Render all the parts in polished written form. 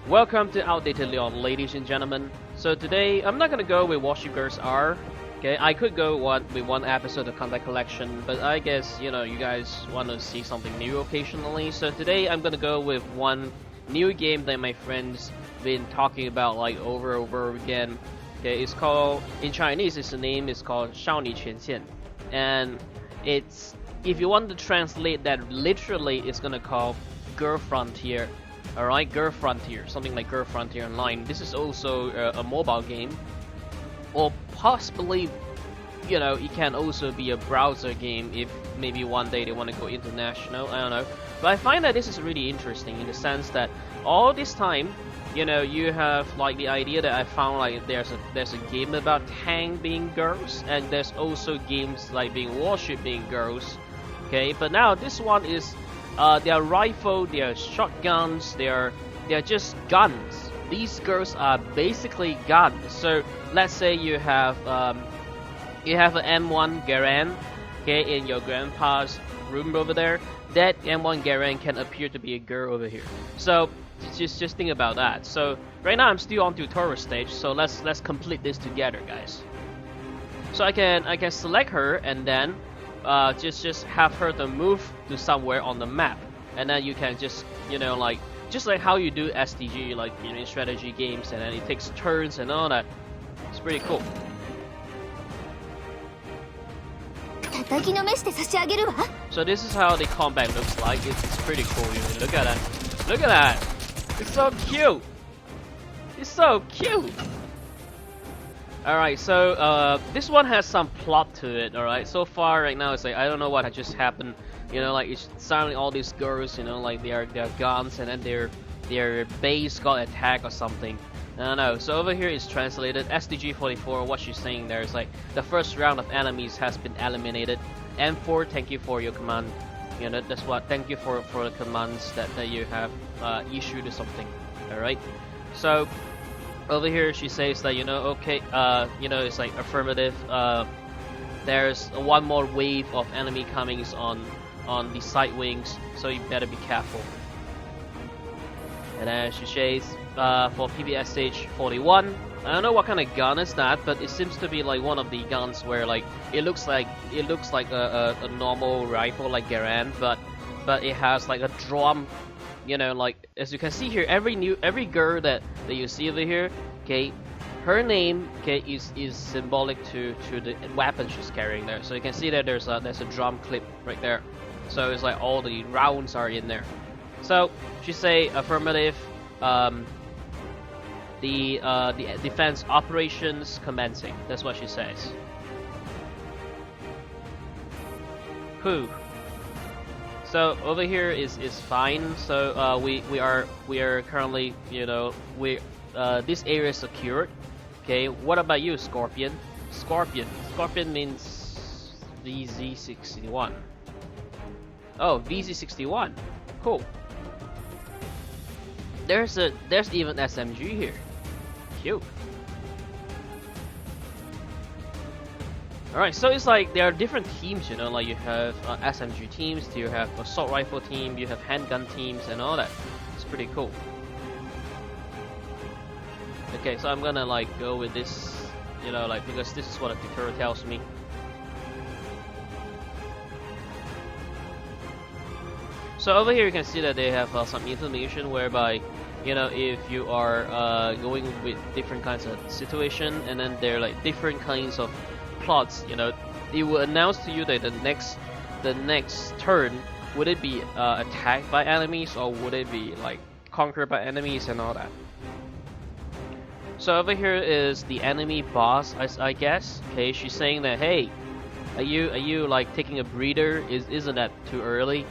Welcome to Outdated Leon, ladies and gentlemen. So today, I'm not gonna go with what you girls are. Okay, I could go with one episode of Contact Collection, but I guess, you guys want to see something new occasionally. So today, I'm gonna go with one new game that my friends been talking about like over and over again. Okay, it's called, in Chinese, the name is called 少女前线. And it's, if you want to translate that literally, it's gonna call Girl Frontier. Alright, Girl Frontier, something like Girl Frontier Online. This is also a mobile game, or possibly, it can also be a browser game if maybe one day they want to go international, I don't know. But I find that this is really interesting in the sense that all this time, you have like the idea that I found like there's a game about Tang being girls, and there's also games like being Warship being girls, okay? But now this one is they are rifle, they are shotguns, they are just guns. These girls are basically guns. So let's say you have an M1 Garand, okay, in your grandpa's room over there. That M1 Garand can appear to be a girl over here. So just think about that. So right now I'm still on tutorial stage. So let's complete this together, guys. So I can select her and then just have her to move to somewhere on the map, and then you can just just like how you do STG, like in strategy games, and then it takes turns and all that. It's pretty cool. So this is how the combat looks like. It's pretty cool. Look at that. Look at that. It's so cute. It's so cute. Alright, so this one has some plot to it, alright? So far right now it's like I don't know what had just happened. Like it's suddenly all these girls, like they are guns, and then their base got attacked or something. I don't know. So over here it's translated SDG 44. What she's saying there is like the first round of enemies has been eliminated. M4, thank you for your command. That's what. Thank you for the commands that you have issued or something. Alright. So over here she says that okay, it's like affirmative. There's one more wave of enemy comings on the side wings, so you better be careful. And then she says for PPSH 41. I don't know what kind of gun is that, but it seems to be like one of the guns where like it looks like a normal rifle like Garand, but it has like a drum. Like as you can see here, every girl that you see over here, okay, her name, okay, is symbolic to the weapon she's carrying there. So you can see that there's a drum clip right there. So it's like all the rounds are in there. So she say affirmative. The defense operations commencing. That's what she says. Whew. So over here is fine. So we are currently this area is secured. Okay. What about you, Scorpion? Scorpion means VZ61. Oh, VZ61. Cool. There's even SMG here. Cute. Alright, so it's like there are different teams, like you have SMG teams, you have assault rifle team, you have handgun teams, and all that. It's pretty cool. Okay, so I'm gonna like go with this, because this is what the tutorial tells me. So over here you can see that they have some information whereby, if you are going with different kinds of situation, and then there are like different kinds of plots, it will announce to you that the next turn, would it be attacked by enemies, or would it be like conquered by enemies and all that. So over here is the enemy boss, I guess. Okay, she's saying that, hey, are you like taking a breather? Isn't that too early?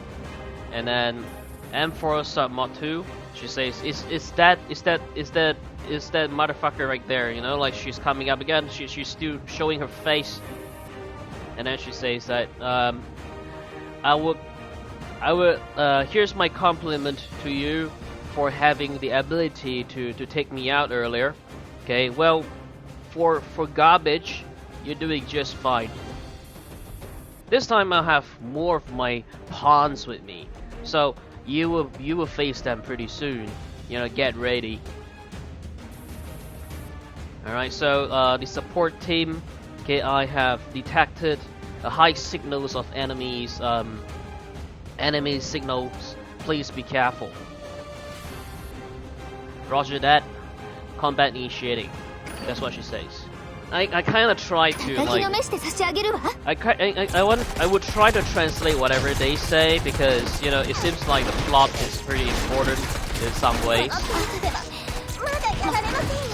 And then M4 sub mod 2, she says, is that motherfucker right there? Like she's coming up again. She's still showing her face. And then she says that I would here's my compliment to you for having the ability to take me out earlier. Okay, well, for garbage, you're doing just fine. This time I'll have more of my pawns with me. So you will face them pretty soon. get ready. Alright, so the support team, okay, I have detected high signals of enemies, enemy signals. Please be careful. Roger that. Combat initiating. That's what she says. I kind of try to like. I would try to translate whatever they say because it seems like the plot is pretty important in some ways.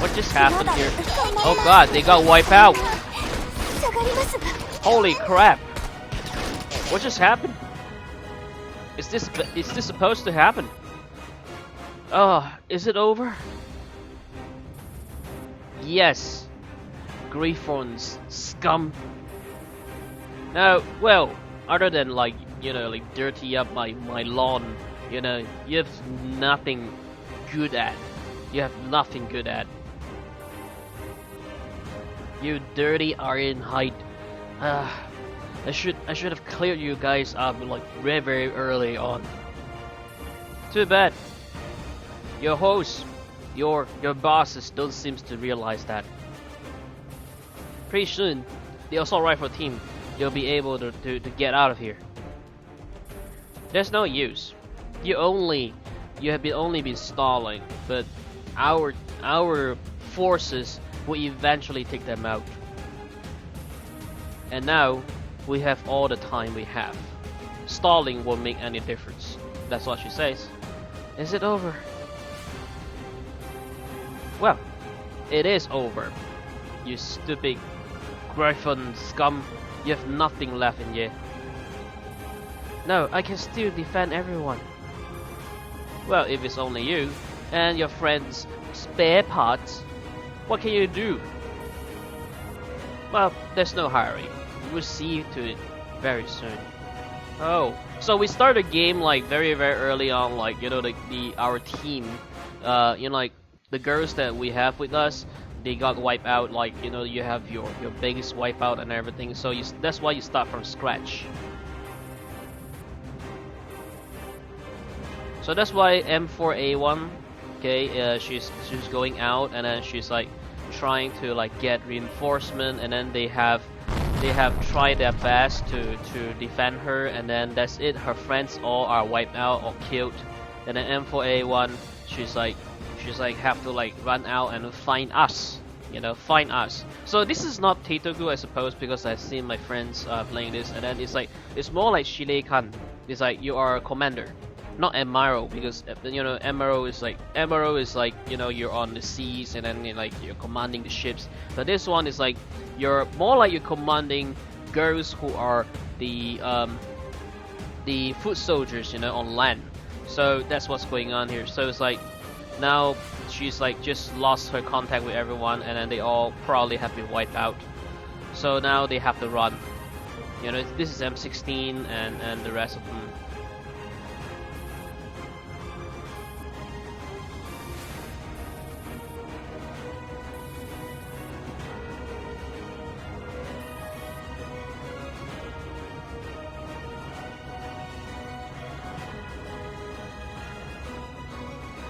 What just happened here? Oh god, they got wiped out. Holy crap! What just happened? Is this supposed to happen? Oh, is it over? Yes. Griffons, scum. Now, well, other than like dirty up my lawn, you have nothing good at. You have nothing good at. You dirty Ironhide. I should have cleared you guys up like very early on. Too bad. Your host, your bosses don't seem to realize that. Pretty soon, the assault rifle team, you'll be able to get out of here. There's no use. You have only been stalling, but our forces will eventually take them out. And now we have all the time we have. Stalling won't make any difference. That's what she says. Is it over? Well, it is over. You stupid Griffon scum. You have nothing left in you. No, I can still defend everyone. Well, if it's only you and your friend's spare parts, what can you do? Well, there's no hurry. We'll see to it very soon. Oh, so we start a game like very early on, like our team, like the girls that we have with us, they got wiped out. Like you have your biggest wipeout and everything. So that's why you start from scratch. So that's why M4A1, okay, she's going out and then she's like trying to like get reinforcement, and then they have tried their best to defend her, and then that's it. Her friends all are wiped out or killed, and then M4A1 she's like have to like run out and find us, find us. So this is not Teitogu, I suppose, because I've seen my friends playing this, and then it's more like Shireikan. It's like you are a commander, not admiral, because admiral is like you're on the seas and then you're commanding the ships. But this one is like you're more like you're commanding girls who are the foot soldiers, on land. So that's what's going on here. So it's like now she's like just lost her contact with everyone, and then they all probably have been wiped out. So now they have to run. This is M16 and the rest of them.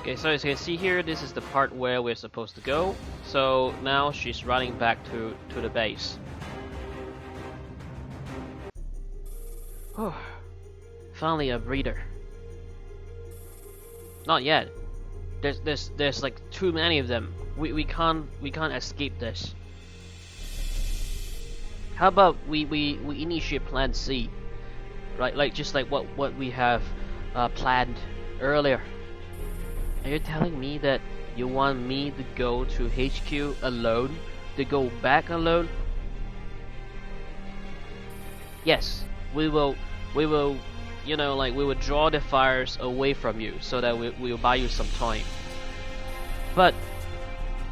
Okay, so as you can see here, this is the part where we're supposed to go. So now she's running back to the base. Oh, finally a breather. Not yet. There's like too many of them. We can't escape this. How about we initiate Plan C, right? Like just like what we have planned earlier. Are you telling me that you want me to go to HQ alone? To go back alone? Yes, we will we will draw the fires away from you so that we'll buy you some time. But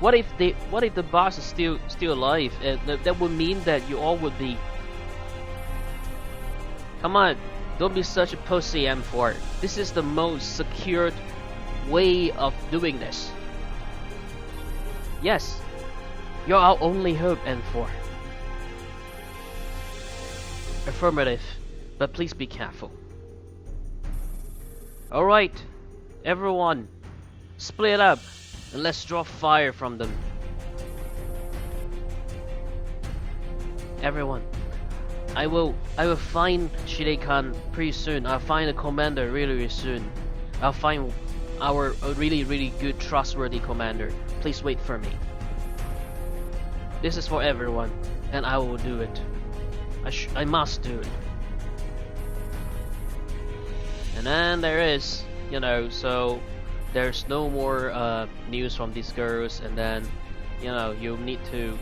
what if the boss is still alive? That would mean that you all would be. Come on, don't be such a pussy, M4. This is the most secured way of doing this. Yes, you're our only hope, M4. Affirmative, but please be careful. Alright, everyone, Split up and let's draw fire from them. Everyone, I will find Shirekan pretty soon. I'll find the commander really soon. I'll find a really good trustworthy commander. Please wait for me. This is for everyone, and I will do it. I must do it. And then there is, you know, so there's no more news from these girls, and then, you know, you need to,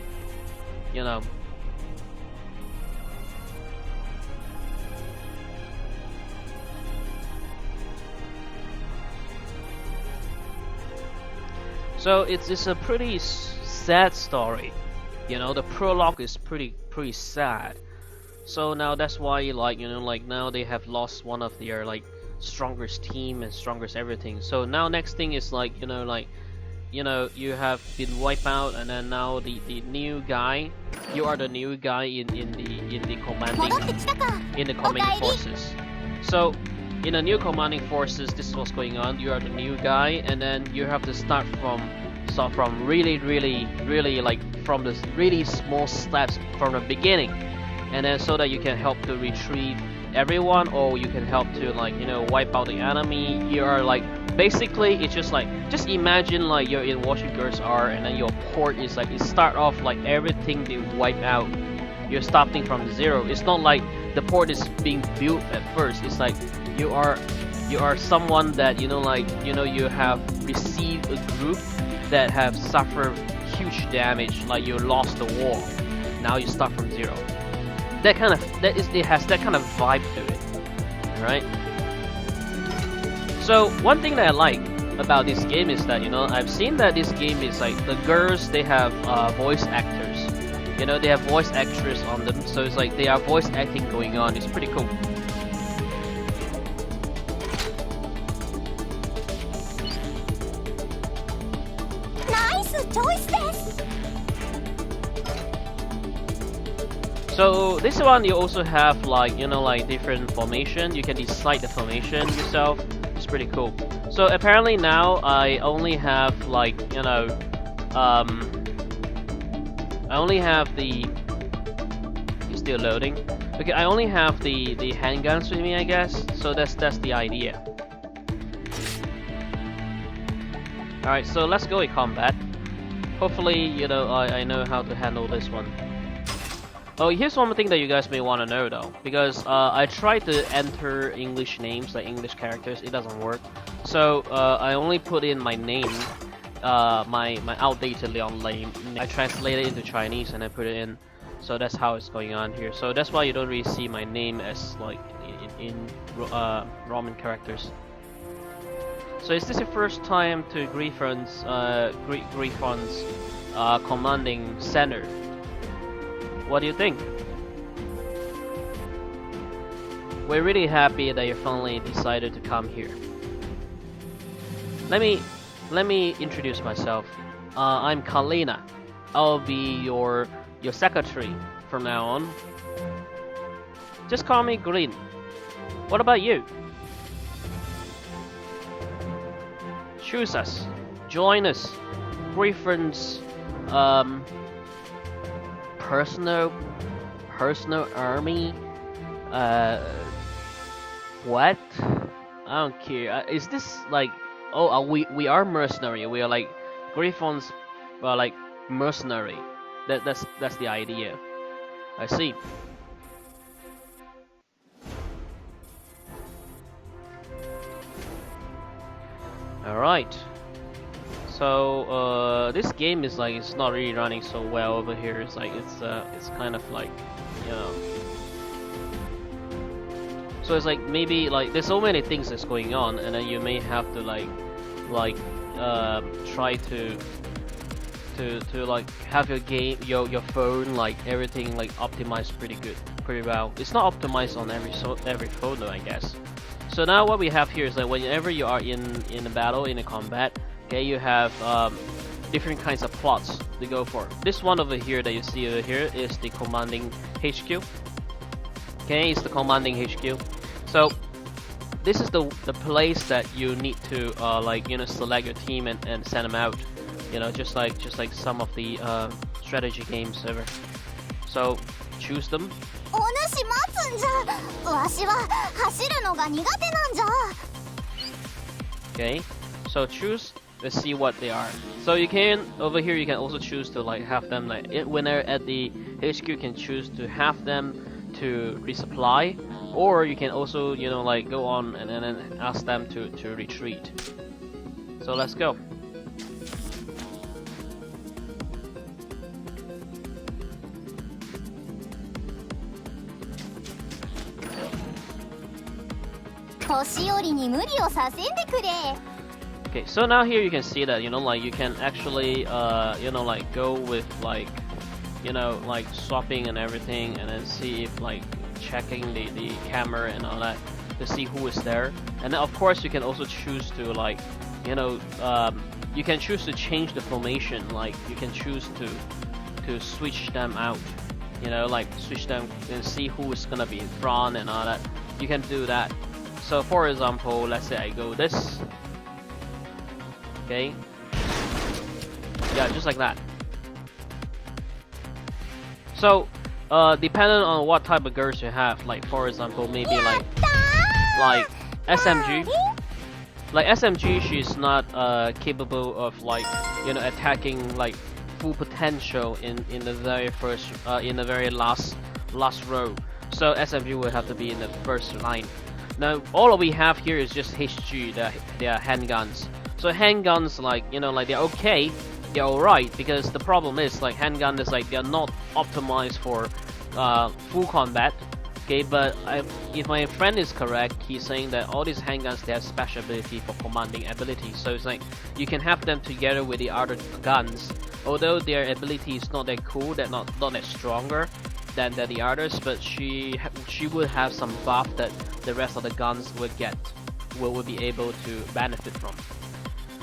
you know, so it's a pretty sad story. You know, the prologue is pretty sad. So now that's why, like, you know, like now they have lost one of their like strongest team and strongest everything. So now next thing is like, you know, like, you know, you have been wiped out, and then now the new guy, you are the new guy in the commanding forces. So in the new commanding forces, this is what's going on. You are the new guy, and then you have to start from really like from the really small steps from the beginning, and then so that you can help to retrieve everyone, or you can help to, like, you know, wipe out the enemy. You are like, basically it's just like, just imagine like you're in Watching Girls R, and then your port is like, you start off like everything being wiped out. You're starting from zero. It's not like the port is being built at first. It's like you are someone that, you know, like, you know, you have received a group that have suffered huge damage, like you lost the war. Now you start from zero. It has that kind of vibe to it, right? So one thing that I like about this game is that, you know, I've seen that this game is like, the girls, they have voice actors. You know, they have voice actors on them, so it's like they are voice acting going on. It's pretty cool. So this one you also have, like, you know, like different formation. You can decide the formation yourself. It's pretty cool. So apparently now I only have, like, you know, I only have the. It's still loading. Okay, I only have the handguns with me, I guess. So that's the idea. All right, so let's go in combat. Hopefully, you know, I know how to handle this one. Oh, here's one thing that you guys may want to know though, because I tried to enter English names, like English characters, it doesn't work. So I only put in my name, my outdated Leon name. I translate it into Chinese and I put it in. So that's how it's going on here. So that's why you don't really see my name as like in Roman characters. So is this your first time to Griffon's commanding center? What do you think? We're really happy that you finally decided to come here. Let me introduce myself. I'm Kalina. I'll be your secretary from now on. Just call me Green. What about you? Choose us. Join us. Griffon's personal army. What? I don't care. Is this like? Oh, we are mercenary. We are like Griffon's, like mercenary. That's the idea. I see. All right. So this game is like, it's not really running so well over here. It's like it's kind of like, you know. So it's like, maybe like there's so many things that's going on, and then you may have to try to like have your game, your phone, like everything like optimized pretty well. It's not optimized on every phone though, I guess. So now what we have here is that whenever you are in a battle, in a combat, okay, you have different kinds of plots to go for. This one over here that you see over here is the commanding HQ. Okay, it's the commanding HQ. So this is the place that you need to like select your team and send them out. Just like some of the strategy games ever. So choose them. お主待つんじゃ。わしは走るのが苦手なんじゃ。 Okay, so choose. Let's see what they are. So you can over here. You can also choose to like have them like when they're at the HQ. You can choose to have them to resupply, or you can also like go on and then ask them to retreat. So let's go. Okay, so now here you can see that like you can actually like go with like like swapping and everything, and then see if like checking the camera and all that to see who is there. And then of course you can also choose to like you can choose to change the formation. Like you can choose to switch them out, like switch them and see who is gonna be in front and all that. You can do that. So for example, let's say I go this. Okay. Yeah, just like that. So, depending on what type of girls you have, like for example, maybe like SMG. Like SMG, she's not capable of like attacking like full potential in the very first in the very last row. So SMG will have to be in the first line. Now all we have here is just HG, they are handguns. So handguns, like like they're okay, they're alright, because the problem is like handgun is like they're not optimized for full combat. Okay, but if my friend is correct, he's saying that all these handguns, they have special ability for commanding ability. So it's like you can have them together with the other guns, although their ability is not that cool, they're not that stronger than the others, but she would have some buff that the rest of the guns will be able to benefit from.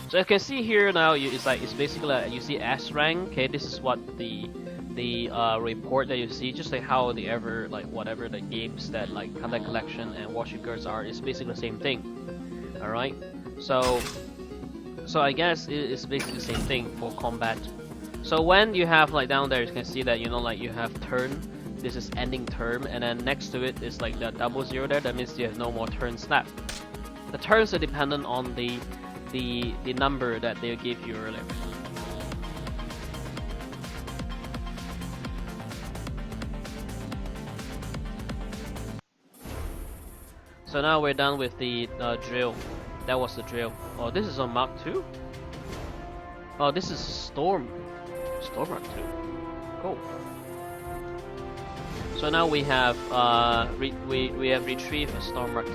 So you can see here now, it's basically you see S rank. Okay, this is what the report that you see, just like how the whatever the games that like Contact Collection and Warship Girls are, is basically the same thing. All right, so I guess it's basically the same thing for combat. So when you have like down there, you can see that like you have turn. This is ending term, and then next to it is like the 00 there. That means you have no more turns left. The turns are dependent on the number that they gave you earlier. So now we're done with the drill. That was the drill. Oh, this is on Mark 2? Oh, this is Storm Mark 2. Cool. So now we have we have retrieved a Storm Mark 2.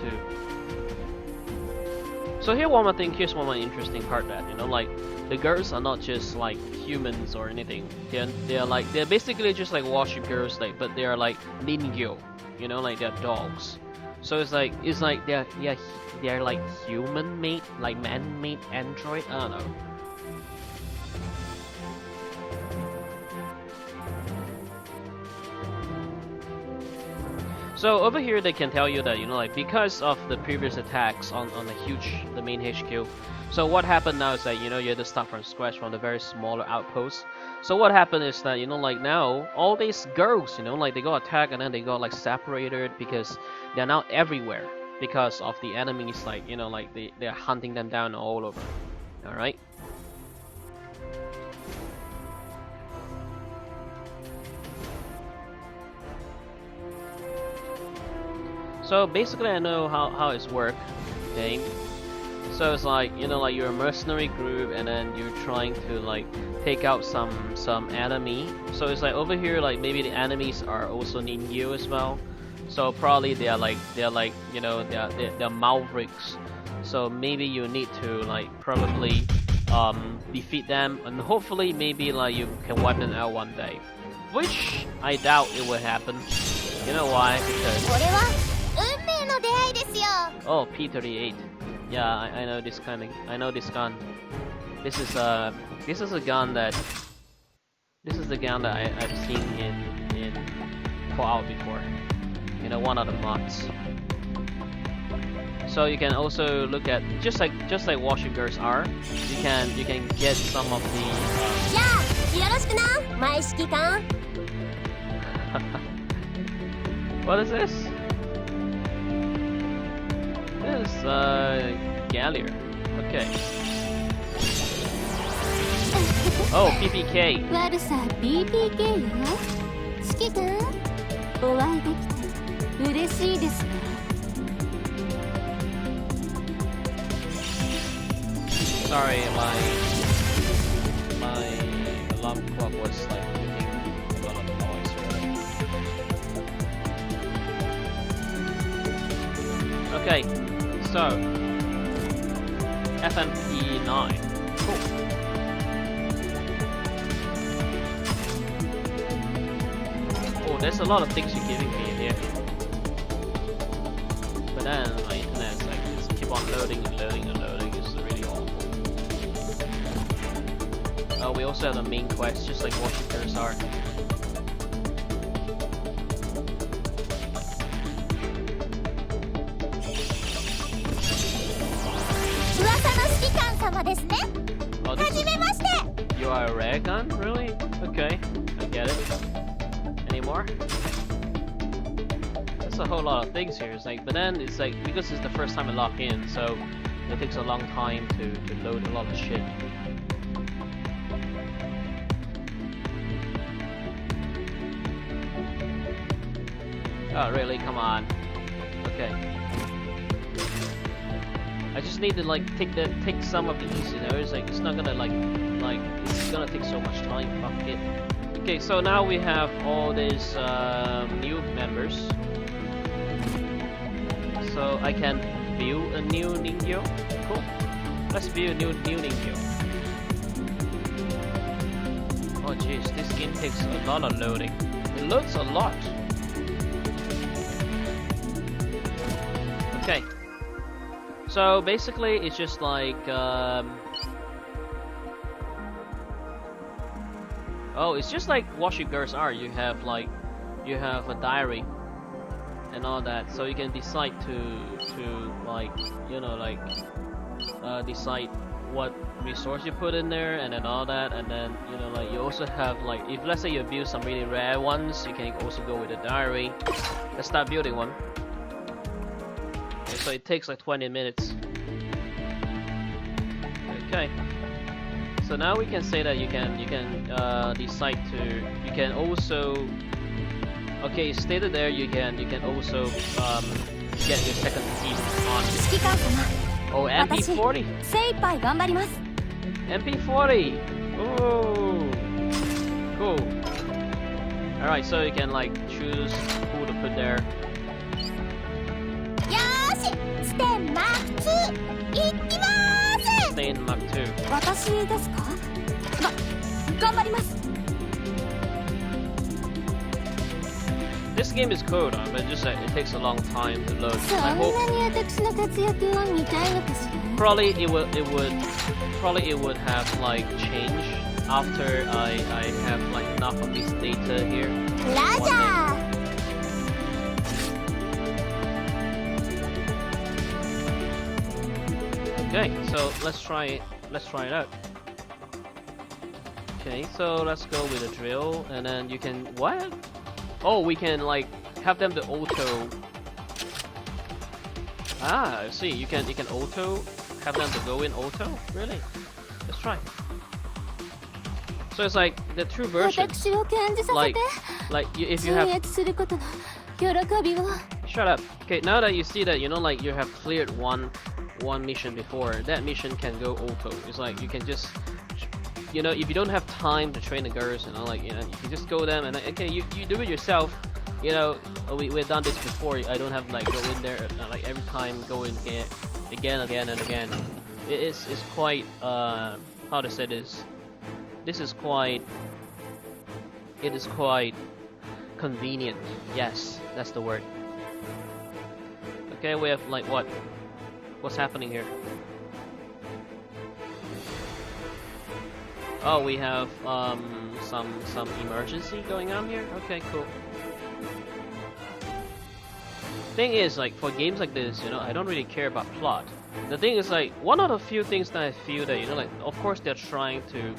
So here's one more interesting part, that like the girls are not just like humans or anything. They're basically just like warship girls, like, but they are like ningyo, like they're dogs. So it's like they're like human made, like man-made android. I don't know. So over here they can tell you that like because of the previous attacks on the main HQ. So what happened now is that you have to start from scratch from the very smaller outpost. So what happened is that like now all these girls like they got attacked and then they got like separated because they're now everywhere because of the enemies, like like they're hunting them down all over. All right. So basically I know how it's work. Okay, so it's like like you're a mercenary group and then you're trying to like take out some enemy. So it's like over here, like maybe the enemies are also ninja as well. So probably they're Mavericks. So maybe you need to like probably defeat them, and hopefully maybe like you can wipe them out one day, which I doubt it will happen. You know why? Because oh, P38. Yeah, I know this kind of. I know this gun. This is a gun that. This is the gun that I've seen in Fallout before. One of the mods. So you can also look at just like Washing Girls are. You can get some of the. じゃあよろしくな前指揮官 What is this? This is Gallier. Okay. Oh, PPK. 悪さ BPK よ指揮官お会いできて嬉しいですわ Sorry, my alarm clock was like making a lot of noise earlier. Okay, so FMP9. Cool. Oh, there's a lot of things you're giving me here. But then my internet's like just keep on loading and loading and loading. It's really awful. Oh, we also have the main quest, just like Washing Girls are. Oh, this is... You are a rare gun? Really? Okay, I get it. Any more? There's a whole lot of things here. It's like, but then it's like, because it's the first time I log in, so it takes a long time to load a lot of shit. Oh really? Come on. Okay. I just need to like take some of these, you know. It's like it's not gonna like it's gonna take so much time. Fuck it. Okay, so now we have all these new members. So I can view a new Ningyo. Cool. Let's view a new Ningyo. Oh jeez, this game takes a lot of loading. It loads a lot. Okay. So basically, it's just like oh, it's just like Washing Girls are. You have a diary and all that, so you can decide to like, you know, like decide what resource you put in there and then all that, and then, you know, like you also have like, if let's say you build some really rare ones, you can also go with a diary. Let's start building one. Okay, so it takes like 20 minutes. Okay. So now we can say that you can decide to, you can also, okay, stated there, you can also get your second team on. Oh, MP40. MP40. Oh, cool. All right, so you can like choose who to put there. Stay in Mark 2. This game is cool, but just it takes a long time to load. I hope probably it would have like changed after I have like enough of this data here. Okay, so let's try it. Let's try it out. Okay, so let's go with a drill, and then you can what? Oh, we can like have them to auto. Ah, I see. You can auto have them to go in auto. Really? Let's try. So it's like the true version. Like if you have. Shut up. Okay, now that you see that, you know, like you have cleared one mission before, that mission can go auto. It's like you can just, you know, if you don't have time to train the girls, you know, like, you know, you can just go them and okay, you do it yourself. You know, we've done this before. I don't have like go in there like every time go in again and again. It's quite how to say this. This is quite. It is quite convenient. Yes, that's the word. Okay, we have like what? What's happening here? Oh, we have some emergency going on here. Okay, cool. thing is, like, for games like this, you know, I don't really care about plot. The thing is, like, one of the few things that I feel that, you know, like, of course they're trying to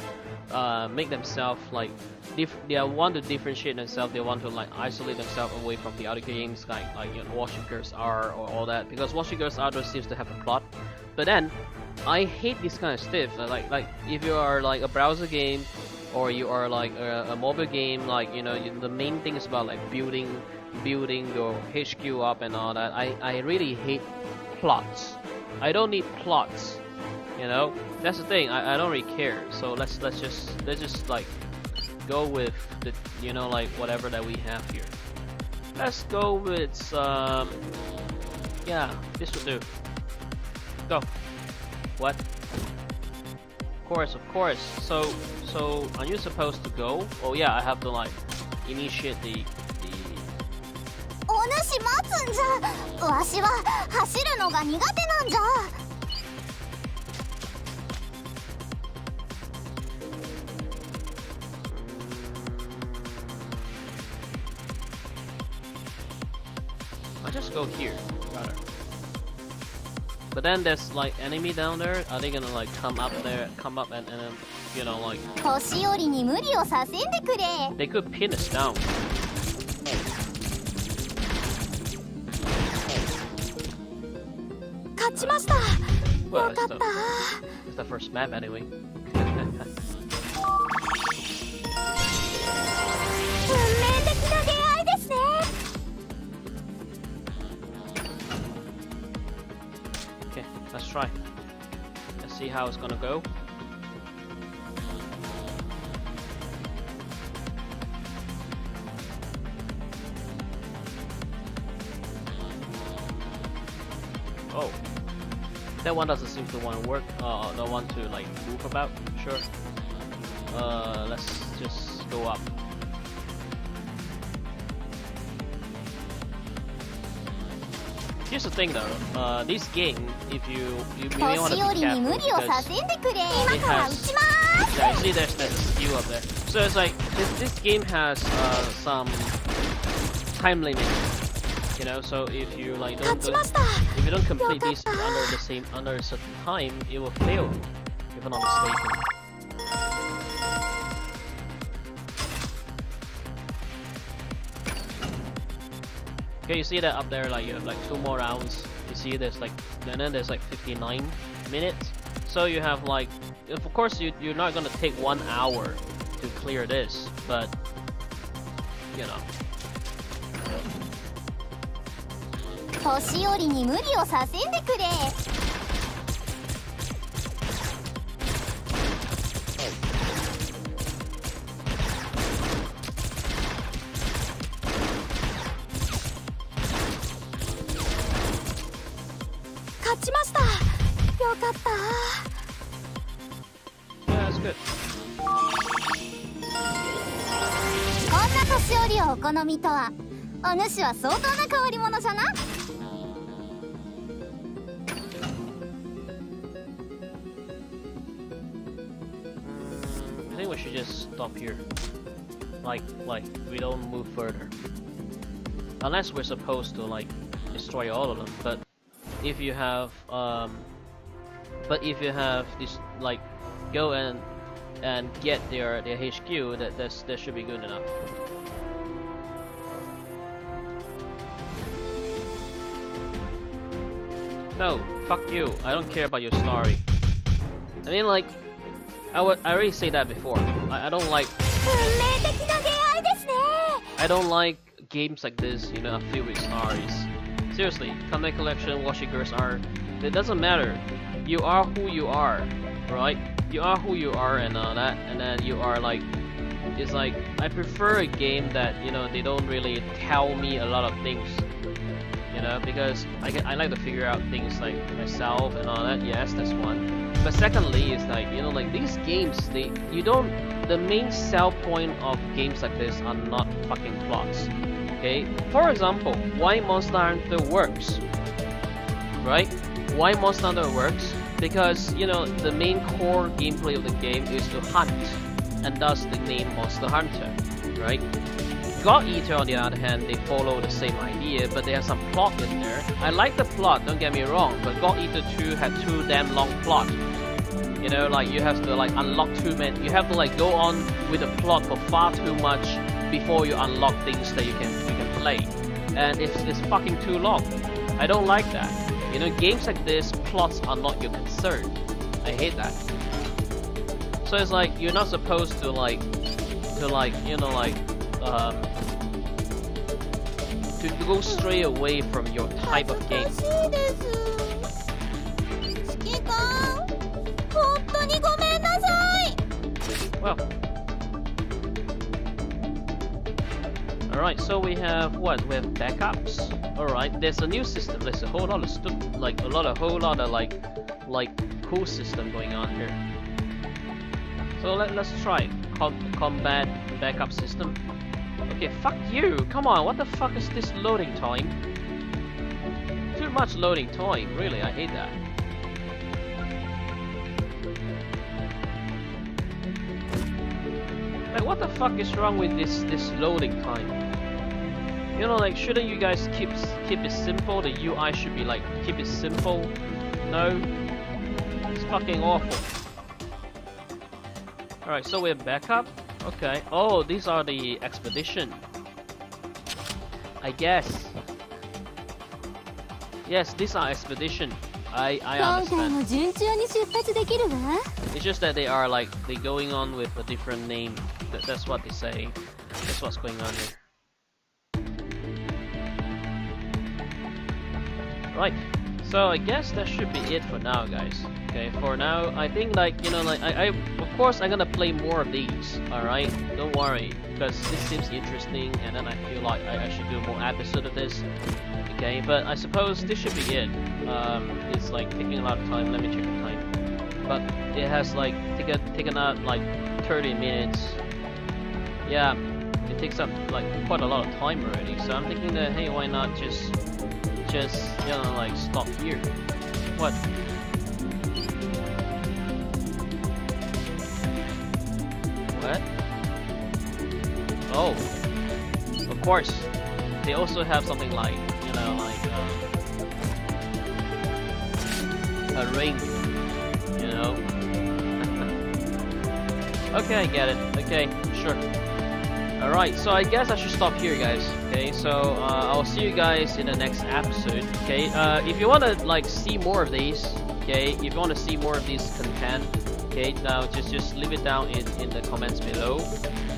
make themselves, like, they want to differentiate themselves, they want to, like, isolate themselves away from the other games, like you know, Watching Girls R or all that, because Watching Girls R seems to have a plot. But then, I hate this kind of stuff, like, if you are, like, a browser game, or you are, like, a mobile game, like, you know, the main thing is about, like, building your HQ up and all that. I really hate plots. I don't need plots, you know. That's the thing. I don't really care. So let's just like go with the, you know, like, whatever that we have here. Let's go with yeah, this will do. Go. What? Of course. So are you supposed to go? Oh yeah, I have to, like, initiate the お主待つんじゃ。わしは走るのが苦手なんじゃ。I just go here, rather. But then there's, like, enemy down there. Are they gonna, like, come up and you know, like, 年寄りに無理をさせんでくれ。 they could pin us down. 勝ちました。 Well, よかった。 it's the first map anyway. 運命的な出会いですね。 Okay, let's try. Let's see how it's gonna go. Oh, that one doesn't seem to want to work. Don't want to, like, move about. Sure. Let's just go up. Here's the thing, though. This game, if you may want to 年寄 be りに careful 無理をさ because せんでくれ。今から撃ちます。 yeah, you see, there's that skill up there. So it's like this game has some time limit. You know, so if you, like, 勝ちました。 if you don't complete this よかった。 under a certain time, it will fail. If I'm not mistaken. Okay, you see that up there, like, you have, like, 2 more rounds. You see there's, like, and then there's, like, 59 minutes. So you have, like, of course you're not gonna take 1 hour to clear this, but you know. 年寄りに無理をさせんでくれ。勝ちました。よかった。 Yeah, that's good. こんな年寄りをお好みとは。お主は相当な変わり者じゃな。 I think we should just stop here. Like we don't move further. Unless we're supposed to, like, destroy all of them. But if you have this, like, go and get their HQ, that should be good enough. No, fuck you. I don't care about your story. I mean, like, I already say that before. I don't like. 運命的な出会いですね。 I don't like games like this, you know, filled with stories. Seriously, Content Collection, Watching Girls R. It doesn't matter. You are who you are, right? You are who you are and all that, and then you are, like. It's like I prefer a game that, you know, they don't really tell me a lot of things. You know, because I like to figure out things, like, myself and all that. Yes, that's one. But secondly, is like, you know, like, these games, the main sell point of games like this are not fucking plots. Okay, for example, why Monster Hunter works, right? Why Monster Hunter works? Because, you know, the main core gameplay of the game is to hunt, and thus the name Monster Hunter, right? God Eater, on the other hand, they follow the same idea, but they have some plot in there. I like the plot, don't get me wrong, but God Eater 2 had too damn long plot. You know, like you have to like unlock too many. You have to like go on with the plot for far too much before you unlock things that you can play, and it's fucking too long. I don't like that. You know, games like this, plots are not your concern. I hate that. So it's like you're not supposed to like you know like to go stray away from your type of game. Well, alright, so we have what? We have backups. Alright, there's a new system. There's a whole lot of stuff, like a whole lot of like cool system going on here. So let's try it. Combat backup system. Okay, fuck you. Come on, what the fuck is this loading time? Too much loading time, really. I hate that. Like, what the fuck is wrong with this loading time? You know, like, shouldn't you guys keep it simple? The UI should be like, keep it simple. No, it's fucking awful. Alright, so we have backup. Okay. Oh, these are the expedition. I guess. Yes, these are expedition. I understand. It's just that they are like they going on with a different name. That's what they say. That's what's going on here. Right. So I guess that should be it for now, guys. Okay, for now, I think like, you know, like I of course I'm gonna play more of these. Alright, don't worry, because this seems interesting, and then I feel like I should do more episode of this. Okay, but I suppose this should be it. It's like taking a lot of time. Let me check the time. But it has like taken out like 30 minutes. Yeah, it takes up like quite a lot of time already. So I'm thinking that, hey, why not just you know, like stop here? What? What? Oh, of course. They also have something like, you know, like a ring, you know. Okay, I get it. Okay, sure. Alright, so I guess I should stop here, guys. Okay, so I'll see you guys in the next episode. Okay, if you want to like see more of these, okay, if you want to see more of these content, okay, now just leave it down in the comments below.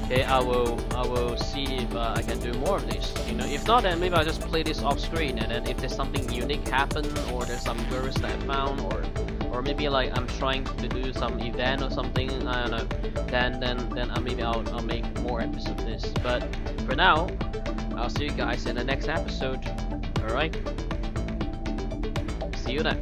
Okay, I will see if I can do more of these. You know, if not, then maybe I'll just play this off screen, and then if there's something unique happen, or there's some girls that I found, or maybe like I'm trying to do some event or something, I don't know, then maybe I'll make more episodes of this. But for now, I'll see you guys in the next episode. Alright, see you then.